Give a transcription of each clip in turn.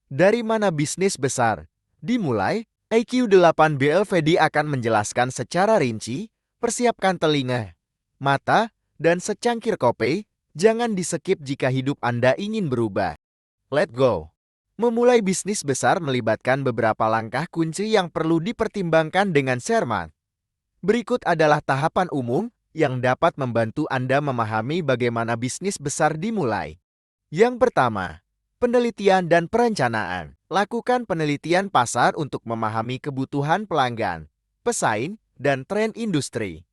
Dari mana bisnis besar dimulai? IQ 8 BLVD akan menjelaskan secara rinci. Persiapkan telinga, mata, dan secangkir kopi. Jangan di-skip jika hidup Anda ingin berubah. Let's go! Memulai bisnis besar melibatkan beberapa langkah kunci yang perlu dipertimbangkan dengan cermat. Berikut adalah tahapan umum yang dapat membantu Anda memahami bagaimana bisnis besar dimulai. Yang pertama, penelitian dan perencanaan. Lakukan penelitian pasar untuk memahami kebutuhan pelanggan, pesaing, dan tren industri.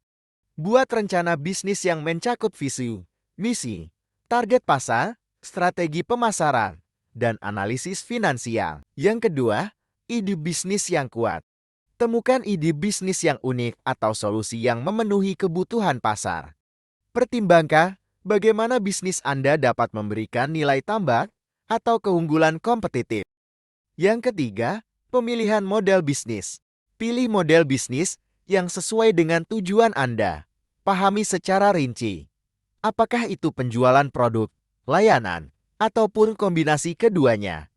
Buat rencana bisnis yang mencakup visi, misi, target pasar, strategi pemasaran, dan analisis finansial. Yang kedua, ide bisnis yang kuat. Temukan ide bisnis yang unik atau solusi yang memenuhi kebutuhan pasar. Pertimbangkan bagaimana bisnis Anda dapat memberikan nilai tambah atau keunggulan kompetitif. Yang ketiga, pemilihan model bisnis. Pilih model bisnis yang sesuai dengan tujuan Anda. Pahami secara rinci. Apakah itu penjualan produk, layanan, ataupun kombinasi keduanya.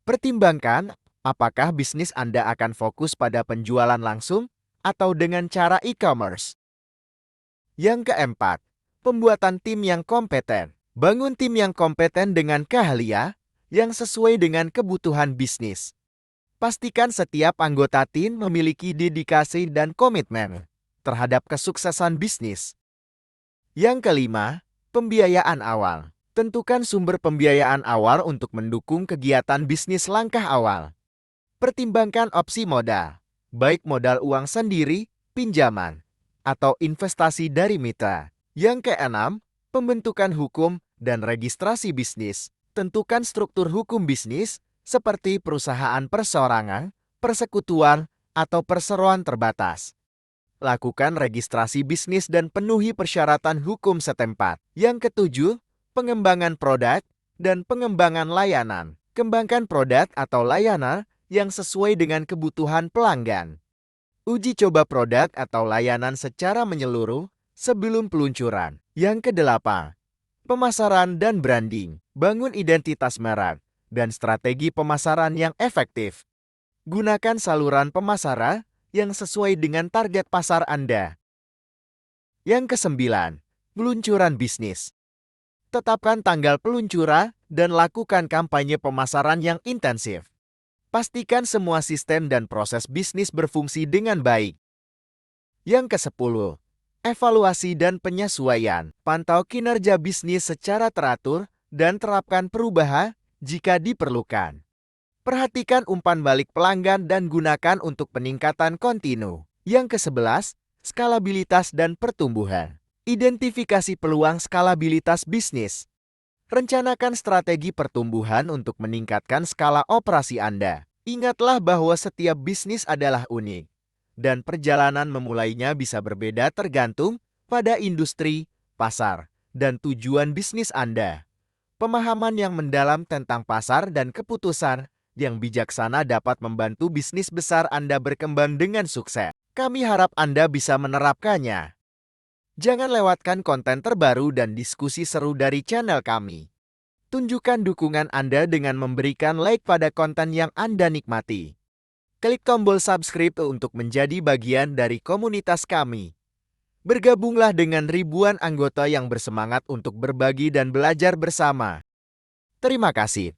Pertimbangkan apakah bisnis Anda akan fokus pada penjualan langsung atau dengan cara e-commerce. Yang keempat, pembuatan tim yang kompeten. Bangun tim yang kompeten dengan keahlian yang sesuai dengan kebutuhan bisnis. Pastikan setiap anggota tim memiliki dedikasi dan komitmen terhadap kesuksesan bisnis. Yang kelima, pembiayaan awal. Tentukan sumber pembiayaan awal untuk mendukung kegiatan bisnis langkah awal. Pertimbangkan opsi modal, baik modal uang sendiri, pinjaman, atau investasi dari mitra. Yang keenam, pembentukan hukum dan registrasi bisnis. Tentukan struktur hukum bisnis seperti perusahaan perseorangan, persekutuan, atau perseroan terbatas. Lakukan registrasi bisnis dan penuhi persyaratan hukum setempat. Yang ketujuh, pengembangan produk dan pengembangan layanan. Kembangkan produk atau layanan yang sesuai dengan kebutuhan pelanggan. Uji coba produk atau layanan secara menyeluruh sebelum peluncuran. Yang kedelapan, pemasaran dan branding. Bangun identitas merek dan strategi pemasaran yang efektif. Gunakan saluran pemasaran yang sesuai dengan target pasar Anda. Yang kesembilan, peluncuran bisnis. Tetapkan tanggal peluncuran dan lakukan kampanye pemasaran yang intensif. Pastikan semua sistem dan proses bisnis berfungsi dengan baik. Yang kesepuluh, evaluasi dan penyesuaian. Pantau kinerja bisnis secara teratur dan terapkan perubahan jika diperlukan. Perhatikan umpan balik pelanggan dan gunakan untuk peningkatan kontinu. Yang kesebelas, skalabilitas dan pertumbuhan. Identifikasi peluang skalabilitas bisnis. Rencanakan strategi pertumbuhan untuk meningkatkan skala operasi Anda. Ingatlah bahwa setiap bisnis adalah unik, dan perjalanan memulainya bisa berbeda tergantung pada industri, pasar, dan tujuan bisnis Anda. Pemahaman yang mendalam tentang pasar dan keputusan yang bijaksana dapat membantu bisnis besar Anda berkembang dengan sukses. Kami harap Anda bisa menerapkannya. Jangan lewatkan konten terbaru dan diskusi seru dari channel kami. Tunjukkan dukungan Anda dengan memberikan like pada konten yang Anda nikmati. Klik tombol subscribe untuk menjadi bagian dari komunitas kami. Bergabunglah dengan ribuan anggota yang bersemangat untuk berbagi dan belajar bersama. Terima kasih.